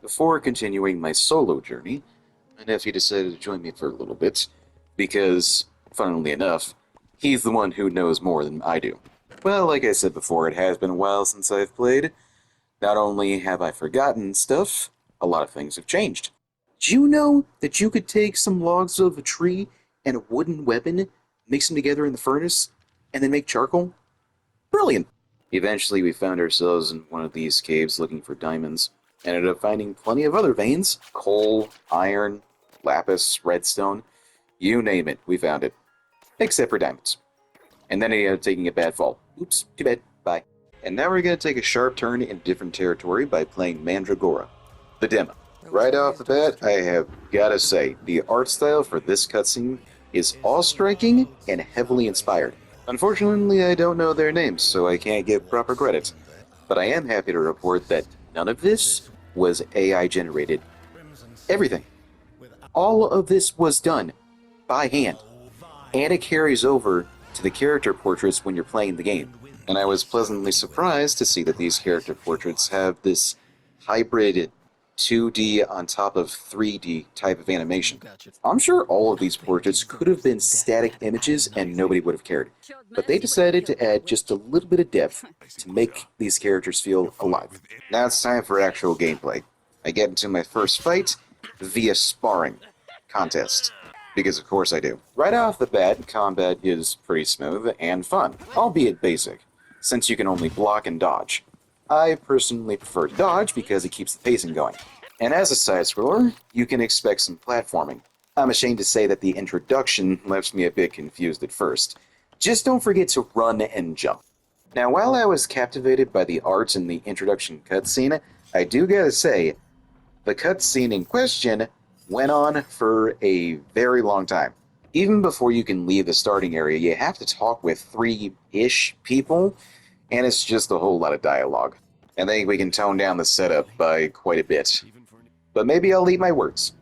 Before continuing my solo journey, my nephew decided to join me for a little bit, because, funnily enough, he's the one who knows more than I do. Well, like I said before, it has been a while since I've played. Not only have I forgotten stuff, a lot of things have changed. Did you know that you could take some logs of a tree and a wooden weapon, mix them together in the furnace, and then make charcoal? Brilliant! Eventually, we found ourselves in one of these caves looking for diamonds. Ended up finding plenty of other veins: coal, iron, lapis, redstone. You name it, we found it. Except for diamonds. And then I ended up taking a bad fall. Oops, too bad. Bye. And now we're going to take a sharp turn in different territory by playing Mandragora, the demo. Right off the bat, I have got to say, the art style for this cutscene is awe-striking and heavily inspired. Unfortunately, I don't know their names, so I can't give proper credit. But I am happy to report that none of this was AI generated. Everything. All of this was done by hand. And it carries over to the character portraits when you're playing the game. And I was pleasantly surprised to see that these character portraits have this hybrid 2D on top of 3D type of animation. I'm sure all of these portraits could have been static images and nobody would have cared, but they decided to add just a little bit of depth to make these characters feel alive. Now it's time for actual gameplay. I get into my first fight via sparring contest, because of course I do. Right off the bat, combat is pretty smooth and fun, albeit basic, since you can only block and dodge. I personally prefer to dodge because it keeps the pacing going. And as a side-scroller, you can expect some platforming. I'm ashamed to say that the introduction left me a bit confused at first. Just don't forget to run and jump. Now, while I was captivated by the art in the introduction cutscene, I do gotta say, the cutscene in question went on for a very long time. Even before you can leave the starting area, you have to talk with 3-ish people, and it's just a whole lot of dialogue. I think we can tone down the setup by quite a bit. But maybe I'll eat my words.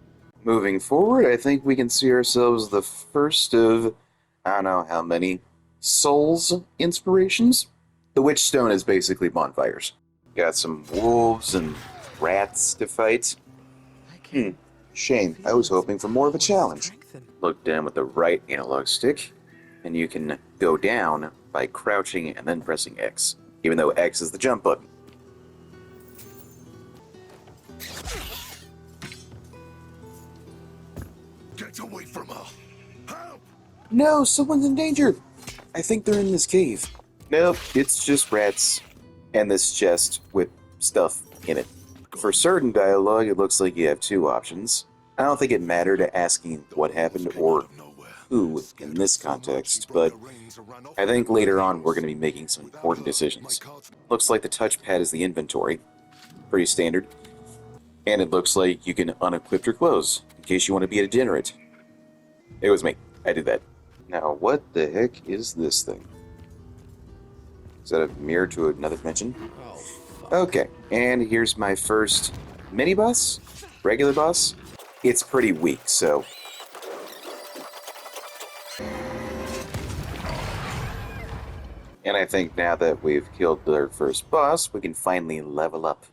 Moving forward, I think we can see ourselves the first of, I don't know how many, Souls inspirations? The Witch Stone is basically bonfires. Got some wolves and rats to fight. Shame, I was hoping for more of a challenge. Look down with the right analog stick, and you can go down by crouching and then pressing X, even though X is the jump button. Get away from her! Help! No, someone's in danger! I think they're in this cave. Nope, it's just rats, and this chest with stuff in it. For certain dialogue, it looks like you have two options. I don't think it mattered asking what happened or who in this context, but I think later on we're going to be making some important decisions. Looks like the touchpad is the inventory. Pretty standard. And it looks like you can unequip your clothes, in case you want to be a degenerate. It was me. I did that. Now, what the heck is this thing? Is that a mirror to another dimension? Okay, and here's my first mini-boss? Regular boss? It's pretty weak, so... And I think now that we've killed our first boss, we can finally level up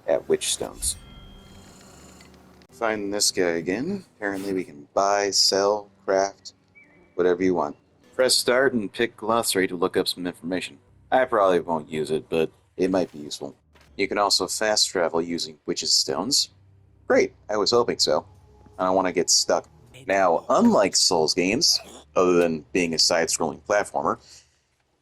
at Witchstones. Find this guy again. Apparently we can buy, sell, craft, whatever you want. Press start and pick glossary to look up some information. I probably won't use it, but it might be useful. You can also fast travel using Witch's Stones. Great, I was hoping so. I don't want to get stuck. Now, unlike Souls games, other than being a side-scrolling platformer,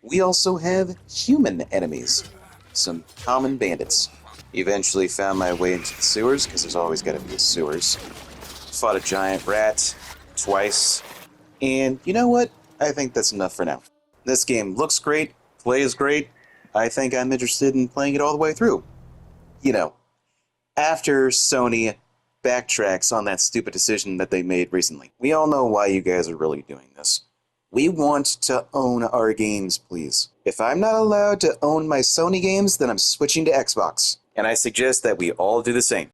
we also have human enemies. Some common bandits. Eventually found my way into the sewers, because there's always got to be a sewers. Fought a giant rat twice, and you know what? I think that's enough for now. This game looks great, plays great. I think I'm interested in playing it all the way through. You know, after Sony backtracks on that stupid decision that they made recently. We all know why you guys are really doing this. We want to own our games, please. If I'm not allowed to own my Sony games, then I'm switching to Xbox. And I suggest that we all do the same.